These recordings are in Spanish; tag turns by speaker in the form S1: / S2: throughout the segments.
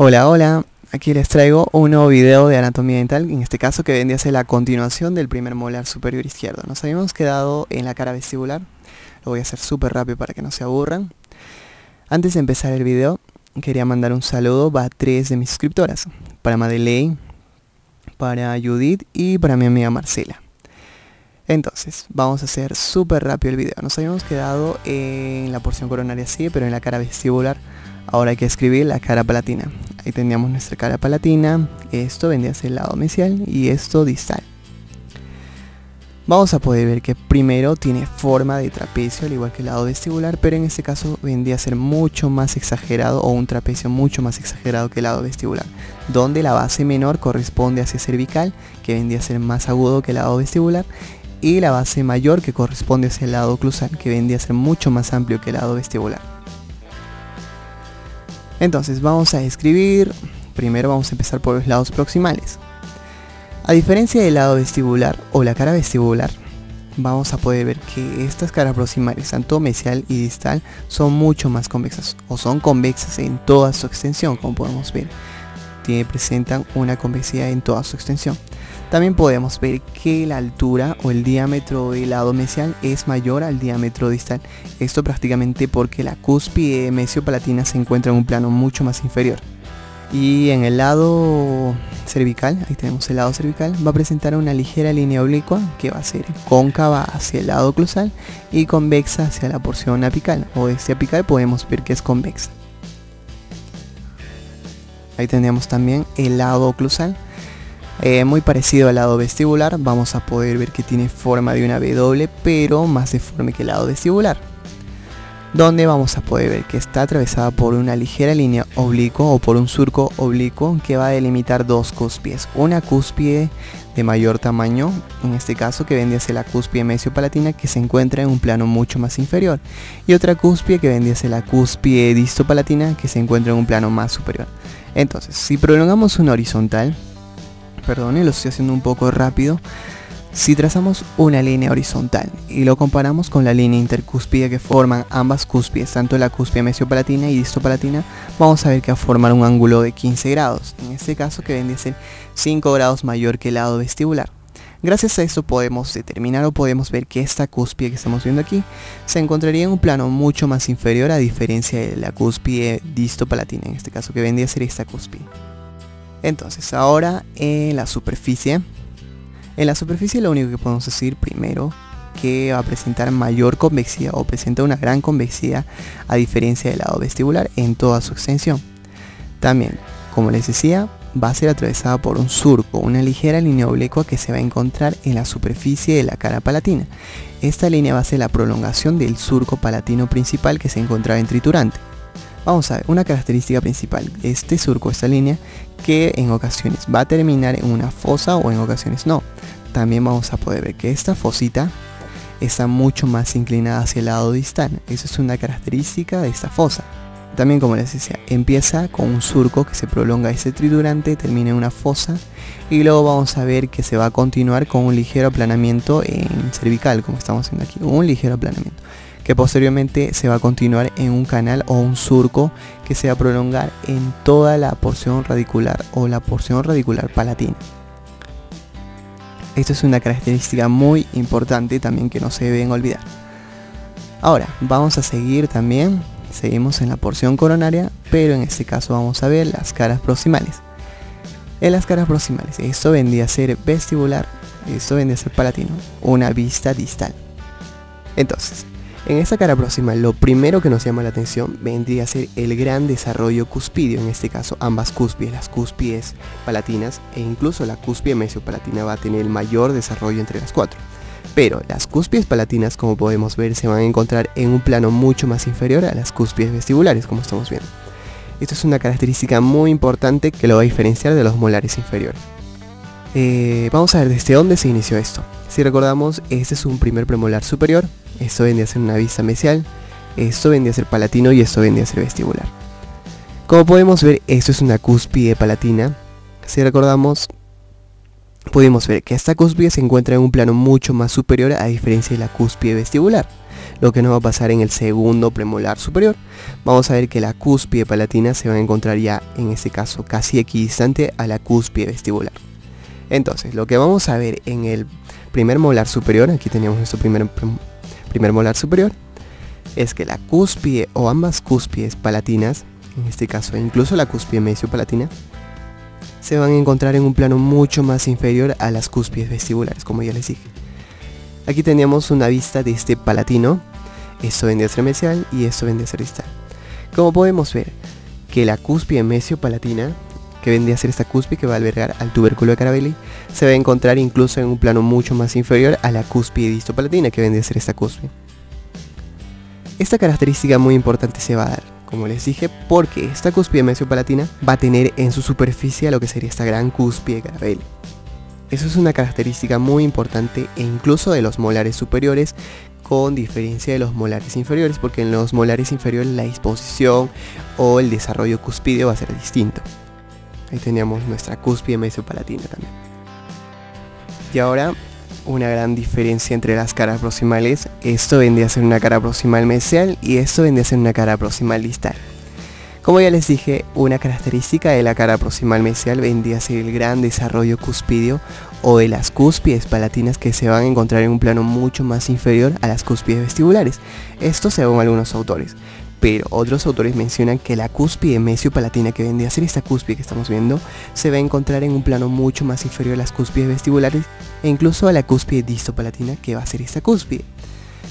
S1: Hola, hola, aquí les traigo un nuevo video de anatomía dental, en este caso que vendría a ser la continuación del primer molar superior izquierdo. Nos habíamos quedado en la cara vestibular, lo voy a hacer súper rápido para que no se aburran. Antes de empezar el video, quería mandar un saludo para 3 de mis suscriptoras, para Madeleine, para Judith y para mi amiga Marcela. Entonces, vamos a hacer súper rápido el video. Nos habíamos quedado en la porción coronaria sí, pero en la cara vestibular. Ahora hay que escribir la cara palatina. Ahí teníamos nuestra cara palatina. Esto vendría a ser el lado mesial y esto distal. Vamos a poder ver que primero tiene forma de trapecio, al igual que el lado vestibular, pero en este caso vendría a ser mucho más exagerado, o un trapecio mucho más exagerado que el lado vestibular, donde la base menor corresponde hacia cervical, que vendría a ser más agudo que el lado vestibular, y la base mayor que corresponde hacia el lado oclusal, que vendría a ser mucho más amplio que el lado vestibular. Entonces vamos a escribir, primero vamos a empezar por los lados proximales. A diferencia del lado vestibular o la cara vestibular, vamos a poder ver que estas caras proximales, tanto mesial y distal, son mucho más convexas, o son convexas en toda su extensión, como podemos ver. Presentan una convexidad en toda su extensión. También podemos ver que la altura o el diámetro del lado mesial es mayor al diámetro distal. Esto prácticamente porque la cúspide mesiopalatina se encuentra en un plano mucho más inferior. Y en el lado cervical, ahí tenemos el lado cervical, va a presentar una ligera línea oblicua que va a ser cóncava hacia el lado oclusal y convexa hacia la porción apical, o este apical podemos ver que es convexa. Ahí tenemos también el lado oclusal, muy parecido al lado vestibular. Vamos a poder ver que tiene forma de una W, pero más deforme que el lado vestibular, donde vamos a poder ver que está atravesada por una ligera línea oblicua o por un surco oblicuo que va a delimitar dos cúspides. Una cúspide de mayor tamaño, en este caso que vendría a ser la cúspide mesiopalatina, que se encuentra en un plano mucho más inferior, y otra cúspide que vendría a ser la cúspide distopalatina, que se encuentra en un plano más superior. Entonces, si prolongamos una horizontal, perdone, lo estoy haciendo un poco rápido. Si trazamos una línea horizontal y lo comparamos con la línea intercúspide que forman ambas cúspides, tanto la cúspide mesiopalatina y distopalatina, vamos a ver que va a formar un ángulo de 15 grados, en este caso que vendría a ser 5 grados mayor que el lado vestibular. Gracias a esto podemos determinar o podemos ver que esta cúspide que estamos viendo aquí se encontraría en un plano mucho más inferior, a diferencia de la cúspide distopalatina, en este caso que vendría a ser esta cúspide. Entonces ahora en la superficie lo único que podemos decir primero que va a presentar mayor convexidad, o presenta una gran convexidad, a diferencia del lado vestibular en toda su extensión. También, como les decía, va a ser atravesada por un surco, una ligera línea oblicua que se va a encontrar en la superficie de la cara palatina. Esta línea va a ser la prolongación del surco palatino principal que se encontraba en triturante. Vamos a ver una característica principal de este surco, esta línea, que en ocasiones va a terminar en una fosa o en ocasiones no. También vamos a poder ver que esta fosita está mucho más inclinada hacia el lado distal. Eso es una característica de esta fosa. También, como les decía, empieza con un surco que se prolonga este triturante, termina en una fosa, y luego vamos a ver que se va a continuar con un ligero aplanamiento en cervical, como estamos viendo aquí, un ligero aplanamiento, que posteriormente se va a continuar en un canal o un surco que se va a prolongar en toda la porción radicular o la porción radicular palatina. Esto es una característica muy importante también que no se deben olvidar. Ahora vamos a seguir también. Seguimos en la porción coronaria, pero en este caso vamos a ver las caras proximales. En las caras proximales, esto vendría a ser vestibular, esto vendría a ser palatino, una vista distal. Entonces, en esta cara proximal, lo primero que nos llama la atención vendría a ser el gran desarrollo cuspidio. En este caso, ambas cúspides, las cúspides palatinas e incluso la cúspide mesiopalatina, va a tener el mayor desarrollo entre las cuatro. Pero las cúspides palatinas, como podemos ver, se van a encontrar en un plano mucho más inferior a las cúspides vestibulares, como estamos viendo. Esto es una característica muy importante que lo va a diferenciar de los molares inferiores. Vamos a ver desde dónde se inició esto. Si recordamos, este es un primer premolar superior, esto vendría a ser una vista mesial, esto vendría a ser palatino y esto vendría a ser vestibular. Como podemos ver, esto es una cúspide palatina. Si recordamos, podemos ver que esta cúspide se encuentra en un plano mucho más superior, a diferencia de la cúspide vestibular. lo que no va a pasar en el segundo premolar superior. Vamos a ver que la cúspide palatina se va a encontrar ya, en este caso, casi equidistante a la cúspide vestibular. Entonces, lo que vamos a ver en el primer molar superior, aquí tenemos nuestro primer molar superior, es que la cúspide o ambas cúspides palatinas, en este caso incluso la cúspide mesiopalatina, se van a encontrar en un plano mucho más inferior a las cúspides vestibulares, como ya les dije. Aquí teníamos una vista de este palatino, esto vendría a ser mesial y esto vendría a ser distal. Como podemos ver, que la cúspide mesiopalatina, que vendría a ser esta cúspide que va a albergar al tubérculo de Carabelli, se va a encontrar incluso en un plano mucho más inferior a la cúspide distopalatina, que vendría a ser esta cúspide. Esta característica muy importante se va a dar, como les dije, porque esta cúspide mesiopalatina va a tener en su superficie lo que sería esta gran cúspide de Carabelli. Eso es una característica muy importante e incluso de los molares superiores, con diferencia de los molares inferiores, porque en los molares inferiores la disposición o el desarrollo cúspideo va a ser distinto. Ahí teníamos nuestra cúspide mesiopalatina también. Y ahora, una gran diferencia entre las caras proximales. Esto vendría a ser una cara proximal mesial y esto vendría a ser una cara proximal distal. Como ya les dije, una característica de la cara proximal mesial vendría a ser el gran desarrollo cúspideo o de las cúspides palatinas, que se van a encontrar en un plano mucho más inferior a las cúspides vestibulares. Esto según algunos autores, pero otros autores mencionan que la cúspide mesiopalatina, que vendría a ser esta cúspide que estamos viendo, se va a encontrar en un plano mucho más inferior a las cúspides vestibulares e incluso a la cúspide distopalatina, que va a ser esta cúspide.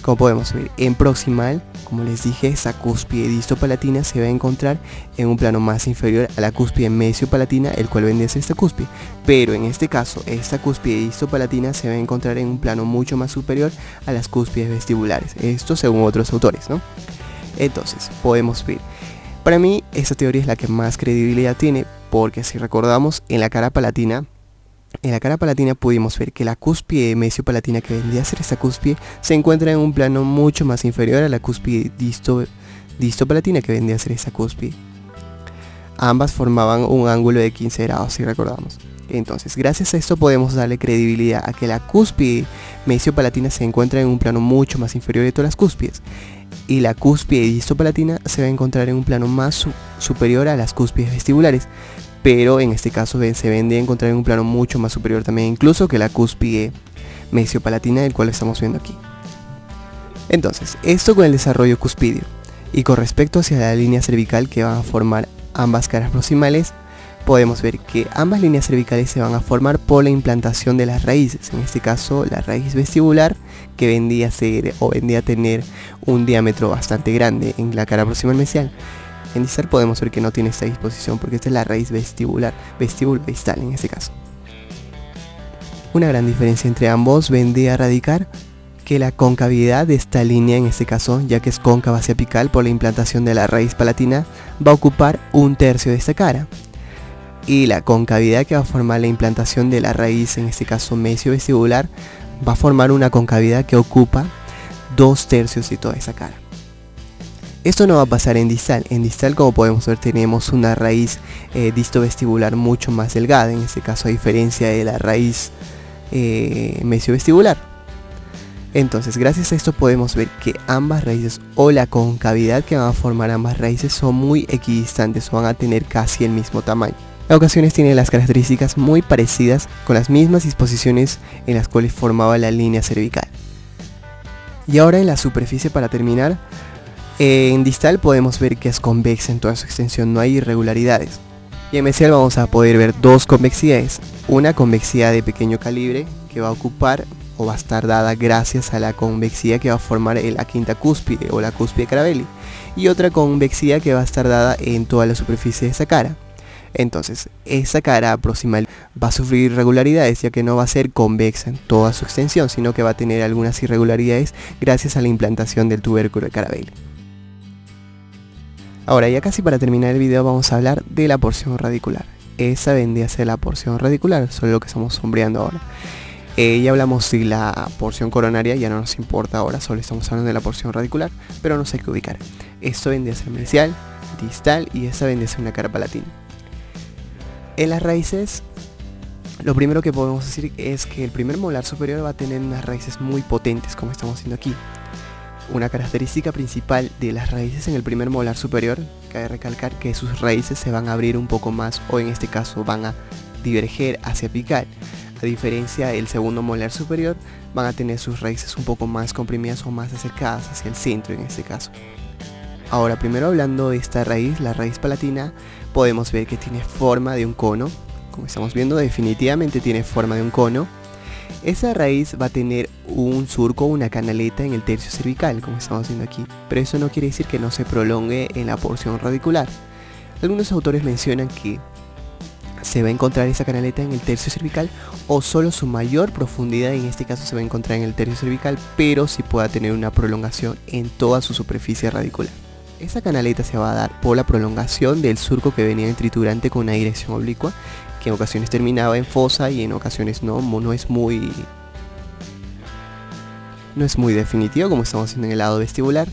S1: Como podemos ver, en proximal, como les dije, esta cúspide distopalatina se va a encontrar en un plano más inferior a la cúspide mesiopalatina, el cual vendría a ser esta cúspide. Pero en este caso, esta cúspide distopalatina se va a encontrar en un plano mucho más superior a las cúspides vestibulares. Esto según otros autores, ¿no? Entonces, podemos ver. Para mí, esta teoría es la que más credibilidad tiene, porque si recordamos, en la cara palatina pudimos ver que la cúspide mesiopalatina, que vendría a ser esta cúspide, se encuentra en un plano mucho más inferior a la cúspide distopalatina, que vendría a ser esta cúspide. Ambas formaban un ángulo de 15 grados, si recordamos. Entonces, gracias a esto podemos darle credibilidad a que la cúspide mesiopalatina se encuentra en un plano mucho más inferior de todas las cúspides, y la cúspide distopalatina se va a encontrar en un plano más superior a las cúspides vestibulares, pero en este caso se vendría a encontrar en un plano mucho más superior también incluso que la cúspide mesiopalatina, del cual estamos viendo aquí. Entonces, esto con el desarrollo cuspidio, y con respecto hacia la línea cervical que van a formar ambas caras proximales, podemos ver que ambas líneas cervicales se van a formar por la implantación de las raíces, en este caso la raíz vestibular, que vendría a ser o vendría a tener un diámetro bastante grande en la cara proximal mesial. En distal podemos ver que no tiene esta disposición, porque esta es la raíz vestibular, vestíbulo distal en este caso. Una gran diferencia entre ambos vendría a radicar que la concavidad de esta línea, en este caso, ya que es cóncava hacia apical por la implantación de la raíz palatina, va a ocupar 1/3 de esta cara. Y la concavidad que va a formar la implantación de la raíz, en este caso mesiovestibular, va a formar una concavidad que ocupa 2/3 de toda esa cara. Esto no va a pasar en distal. En distal, como podemos ver, tenemos una raíz distovestibular mucho más delgada, en este caso a diferencia de la raíz mesiovestibular. Entonces, gracias a esto podemos ver que ambas raíces o la concavidad que van a formar ambas raíces son muy equidistantes o van a tener casi el mismo tamaño. En ocasiones tienen las características muy parecidas, con las mismas disposiciones en las cuales formaba la línea cervical. Y ahora en la superficie, para terminar, en distal podemos ver que es convexa en toda su extensión, no hay irregularidades. Y en mesial vamos a poder ver dos convexidades, una convexidad de pequeño calibre que va a ocupar o va a estar dada gracias a la convexidad que va a formar la quinta cúspide o la cúspide de Carabelli, y otra convexidad que va a estar dada en toda la superficie de esa cara. Entonces, esa cara proximal va a sufrir irregularidades, ya que no va a ser convexa en toda su extensión, sino que va a tener algunas irregularidades gracias a la implantación del tubérculo de Carabelli. Ahora, ya casi para terminar el video, vamos a hablar de la porción radicular. Esa vendría a ser la porción radicular, solo lo que estamos sombreando ahora. Ya hablamos de la porción coronaria, ya no nos importa ahora, solo estamos hablando de la porción radicular, pero nos hay que ubicar. Esto vendría a ser mesial, distal, y esta vendría a ser una cara palatina. En las raíces, lo primero que podemos decir es que el primer molar superior va a tener unas raíces muy potentes, como estamos viendo aquí. una característica principal de las raíces en el primer molar superior, cabe recalcar que sus raíces se van a abrir un poco más, o en este caso van a diverger hacia apical. A diferencia del segundo molar superior, van a tener sus raíces un poco más comprimidas o más acercadas hacia el centro en este caso. Ahora, primero hablando de esta raíz, la raíz palatina, podemos ver que tiene forma de un cono. Como estamos viendo, definitivamente tiene forma de un cono. Esa raíz va a tener un surco o una canaleta en el tercio cervical, como estamos viendo aquí, pero eso no quiere decir que no se prolongue en la porción radicular. Algunos autores mencionan que se va a encontrar esa canaleta en el tercio cervical, o solo su mayor profundidad en este caso se va a encontrar en el tercio cervical, pero sí pueda tener una prolongación en toda su superficie radicular. Esa canaleta se va a dar por la prolongación del surco que venía en triturante con una dirección oblicua, que en ocasiones terminaba en fosa y en ocasiones no es muy definitivo, como estamos haciendo en el lado vestibular.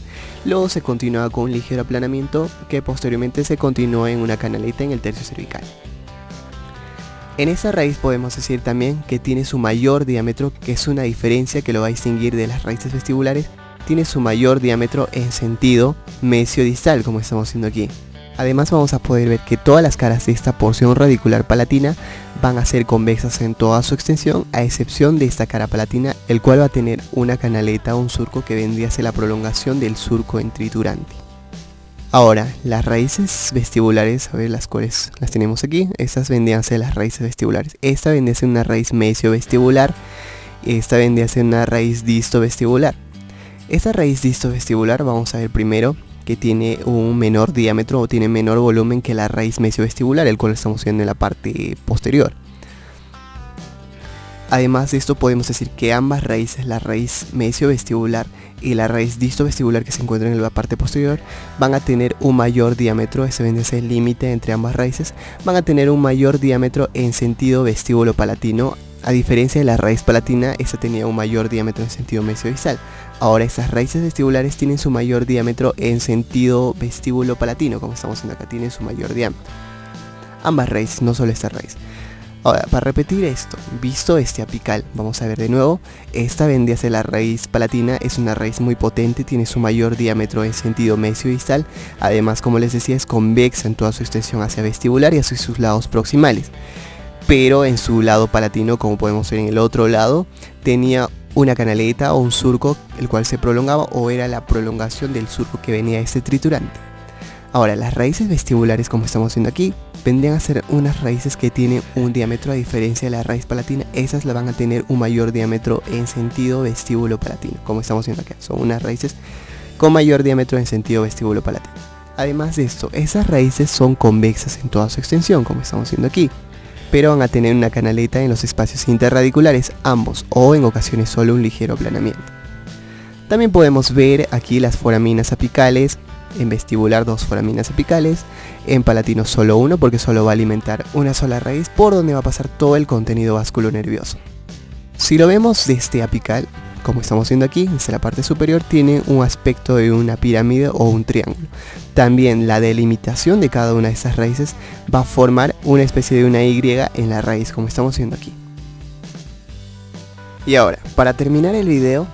S1: Luego se continúa con un ligero aplanamiento que posteriormente se continúa en una canaleta en el tercio cervical. En esa raíz podemos decir también que tiene su mayor diámetro, que es una diferencia que lo va a distinguir de las raíces vestibulares. Tiene su mayor diámetro en sentido mesio-distal, como estamos haciendo aquí. Además vamos a poder ver que todas las caras de esta porción radicular palatina van a ser convexas en toda su extensión, a excepción de esta cara palatina, el cual va a tener una canaleta o un surco que vendría a ser la prolongación del surco en triturante. Ahora, las raíces vestibulares, a ver las cuales las tenemos aquí, estas vendrían a ser las raíces vestibulares. Esta vendría a ser una raíz mesio-vestibular, esta vendría a ser una raíz disto-vestibular. Esta raíz disto-vestibular vamos a ver primero que tiene un menor diámetro o tiene menor volumen que la raíz mesio-vestibular, el cual estamos viendo en la parte posterior. Además de esto podemos decir que ambas raíces, la raíz mesio-vestibular y la raíz disto-vestibular que se encuentran en la parte posterior, van a tener un mayor diámetro, ese vendría a ser el límite entre ambas raíces, van a tener un mayor diámetro en sentido vestíbulo-palatino. A diferencia de la raíz palatina, esta tenía un mayor diámetro en sentido mesio-distal. Ahora estas raíces vestibulares tienen su mayor diámetro en sentido vestíbulo-palatino, como estamos viendo acá, tienen su mayor diámetro. Ambas raíces, no solo esta raíz. Ahora, para repetir esto, visto este apical, vamos a ver de nuevo, esta vendría a ser la raíz palatina, es una raíz muy potente, tiene su mayor diámetro en sentido mesio-distal, además como les decía es convexa en toda su extensión hacia vestibular y hacia sus lados proximales. Pero en su lado palatino, como podemos ver en el otro lado, tenía una canaleta o un surco el cual se prolongaba o era la prolongación del surco que venía de este triturante. Ahora, las raíces vestibulares, como estamos viendo aquí, vendrían a ser unas raíces que tienen un diámetro, a diferencia de la raíz palatina, esas la van a tener un mayor diámetro en sentido vestíbulo palatino, como estamos viendo acá, son unas raíces con mayor diámetro en sentido vestíbulo palatino. Además de esto, esas raíces son convexas en toda su extensión, como estamos viendo aquí, pero van a tener una canaleta en los espacios interradiculares, ambos, o en ocasiones solo un ligero aplanamiento. También podemos ver aquí las foraminas apicales, en vestibular 2 foraminas apicales, en palatino solo 1 porque solo va a alimentar una sola raíz por donde va a pasar todo el contenido vasculonervioso. Si lo vemos desde apical, como estamos viendo aquí, desde la parte superior tiene un aspecto de una pirámide o un triángulo. También la delimitación de cada una de estas raíces va a formar una especie de una Y en la raíz, como estamos viendo aquí. Y ahora, para terminar el video,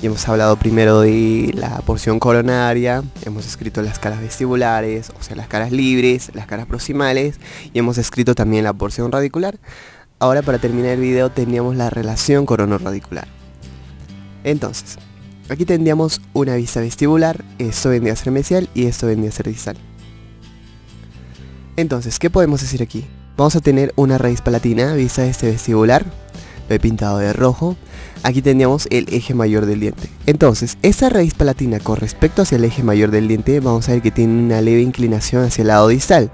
S1: ya hemos hablado primero de la porción coronaria, hemos escrito las caras vestibulares, o sea las caras libres, las caras proximales, y hemos escrito también la porción radicular. Ahora, para terminar el video, teníamos la relación coronorradicular. Entonces, aquí tendríamos una vista vestibular, esto vendría a ser mesial y esto vendría a ser distal. Entonces, ¿qué podemos decir aquí? Vamos a tener una raíz palatina vista desde vestibular, lo he pintado de rojo. Aquí tendríamos el eje mayor del diente. Entonces, esta raíz palatina con respecto hacia el eje mayor del diente, vamos a ver que tiene una leve inclinación hacia el lado distal.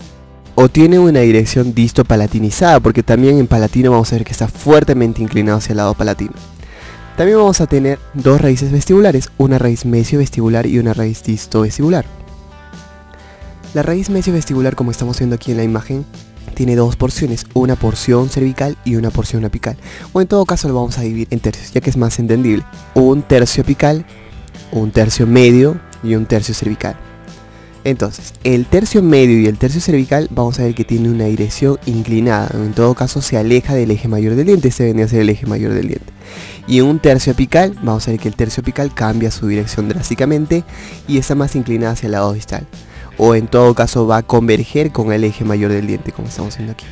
S1: O tiene una dirección disto-palatinizada, porque también en palatino vamos a ver que está fuertemente inclinado hacia el lado palatino. También vamos a tener dos raíces vestibulares, una raíz mesio-vestibular y una raíz disto-vestibular. La raíz mesio-vestibular, como estamos viendo aquí en la imagen, tiene dos porciones, una porción cervical y una porción apical. O en todo caso lo vamos a dividir en tercios, ya que es más entendible. Un tercio apical, un tercio medio y un tercio cervical. Entonces, el tercio medio y el tercio cervical vamos a ver que tiene una dirección inclinada, en todo caso se aleja del eje mayor del diente, este vendría a ser el eje mayor del diente. Y en un tercio apical, vamos a ver que el tercio apical cambia su dirección drásticamente y está más inclinada hacia el lado distal. O en todo caso va a converger con el eje mayor del diente, como estamos viendo aquí.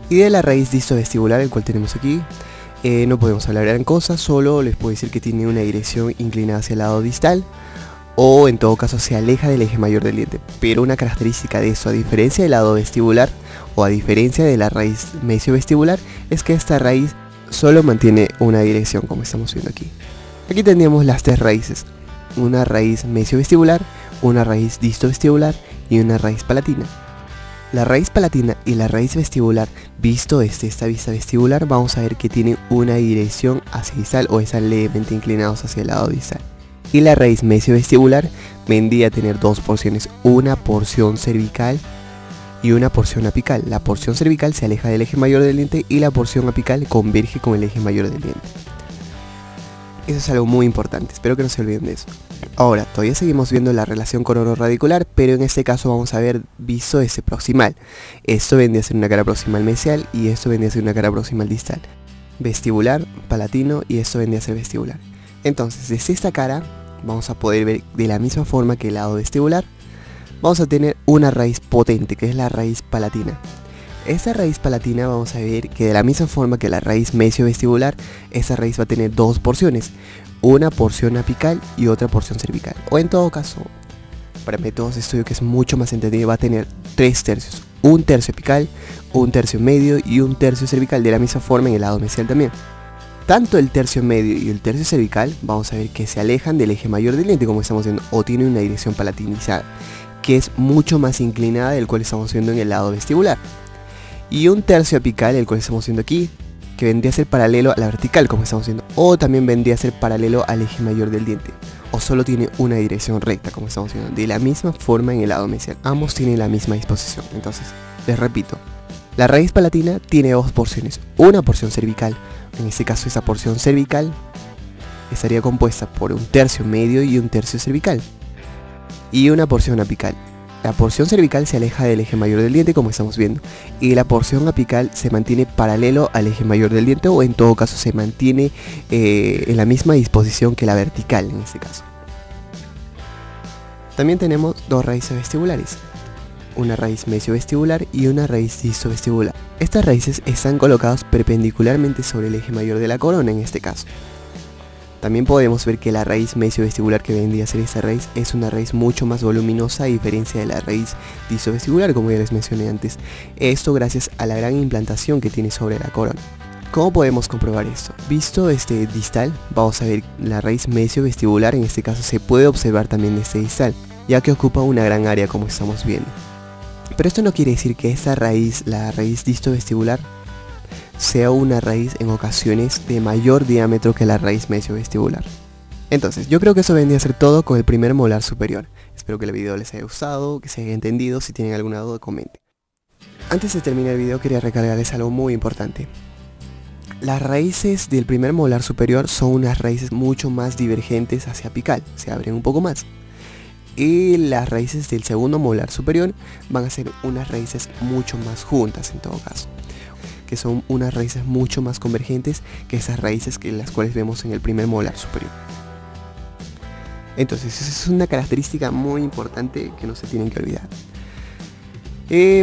S1: Y de la raíz distovestibular, el cual tenemos aquí, no podemos hablar gran cosa, solo les puedo decir que tiene una dirección inclinada hacia el lado distal, o en todo caso se aleja del eje mayor del diente. Pero una característica de eso, a diferencia del lado vestibular o a diferencia de la raíz mesiovestibular, es que esta raíz solo mantiene una dirección, como estamos viendo aquí. Aquí tendríamos las tres raíces, una raíz mesiovestibular, una raíz distovestibular y una raíz palatina. La raíz palatina y la raíz vestibular, visto desde esta vista vestibular, vamos a ver que tienen una dirección hacia distal o están levemente inclinados hacia el lado distal. Y la raíz mesiovestibular vendría a tener dos porciones, una porción cervical y una porción apical. La porción cervical se aleja del eje mayor del diente y la porción apical converge con el eje mayor del diente. Eso es algo muy importante, espero que no se olviden de eso. Ahora, todavía seguimos viendo la relación corono-radicular, pero en este caso vamos a ver visto ese proximal. Esto vendría a ser una cara proximal mesial y esto vendría a ser una cara proximal distal. Vestibular, palatino y esto vendría a ser vestibular. Entonces, desde esta cara vamos a poder ver de la misma forma que el lado vestibular, vamos a tener una raíz potente que es la raíz palatina. Esta raíz palatina vamos a ver que de la misma forma que la raíz mesiovestibular, esta raíz va a tener dos porciones, una porción apical y otra porción cervical. O en todo caso, para métodos de estudio que es mucho más entendido, va a tener tres tercios, un tercio apical, un tercio medio y un tercio cervical, de la misma forma en el lado mesial también. Tanto el tercio medio y el tercio cervical vamos a ver que se alejan del eje mayor del diente, como estamos viendo, o tienen una dirección palatinizada, que es mucho más inclinada del cual estamos viendo en el lado vestibular. Y un tercio apical, el cual estamos viendo aquí, que vendría a ser paralelo a la vertical, como estamos viendo, o también vendría a ser paralelo al eje mayor del diente, o solo tiene una dirección recta, como estamos viendo, de la misma forma en el lado mesial. Ambos tienen la misma disposición. Entonces, les repito, la raíz palatina tiene dos porciones, una porción cervical. En este caso, esa porción cervical estaría compuesta por un tercio medio y un tercio cervical, y una porción apical. La porción cervical se aleja del eje mayor del diente, como estamos viendo, y la porción apical se mantiene paralelo al eje mayor del diente, o en todo caso se mantiene en la misma disposición que la vertical en este caso. También tenemos dos raíces vestibulares, una raíz mesiovestibular y una raíz distovestibular. Estas raíces están colocadas perpendicularmente sobre el eje mayor de la corona en este caso. También podemos ver que la raíz mesiovestibular, que vendría a ser esta raíz, es una raíz mucho más voluminosa a diferencia de la raíz distovestibular, como ya les mencioné antes. Esto gracias a la gran implantación que tiene sobre la corona. ¿Cómo podemos comprobar esto? Visto desde distal, vamos a ver la raíz mesiovestibular, en este caso se puede observar también desde distal, ya que ocupa una gran área como estamos viendo. Pero esto no quiere decir que esta raíz, la raíz distovestibular, sea una raíz en ocasiones de mayor diámetro que la raíz mesiovestibular. Entonces, yo creo que eso vendría a ser todo con el primer molar superior. Espero que el video les haya gustado, que se haya entendido. Si tienen alguna duda, comenten. Antes de terminar el video, quería recargarles algo muy importante. Las raíces del primer molar superior son unas raíces mucho más divergentes hacia apical, se abren un poco más. Y las raíces del segundo molar superior van a ser unas raíces mucho más juntas en todo caso, que son unas raíces mucho más convergentes que esas raíces que las cuales vemos en el primer molar superior. Entonces, esa es una característica muy importante que no se tienen que olvidar.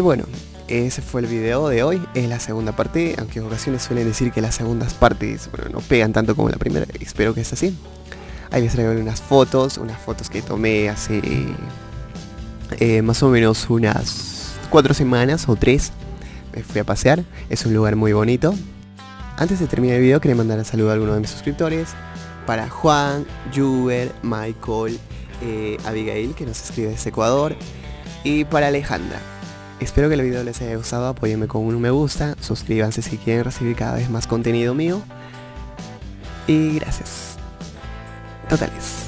S1: Bueno, ese fue el video de hoy, es la segunda parte, aunque en ocasiones suelen decir que las segundas partes, bueno, no pegan tanto como la primera, espero que es así. Ahí les traigo unas fotos que tomé hace más o menos unas 4 semanas o 3. Me fui a pasear, es un lugar muy bonito. Antes de terminar el video quería mandar un saludo a algunos de mis suscriptores. Para Juan, Juber, Michael, Abigail, que nos escribe desde Ecuador, y para Alejandra. Espero que el video les haya gustado, apóyenme con un me gusta, suscríbanse si quieren recibir cada vez más contenido mío. Y gracias. Totales.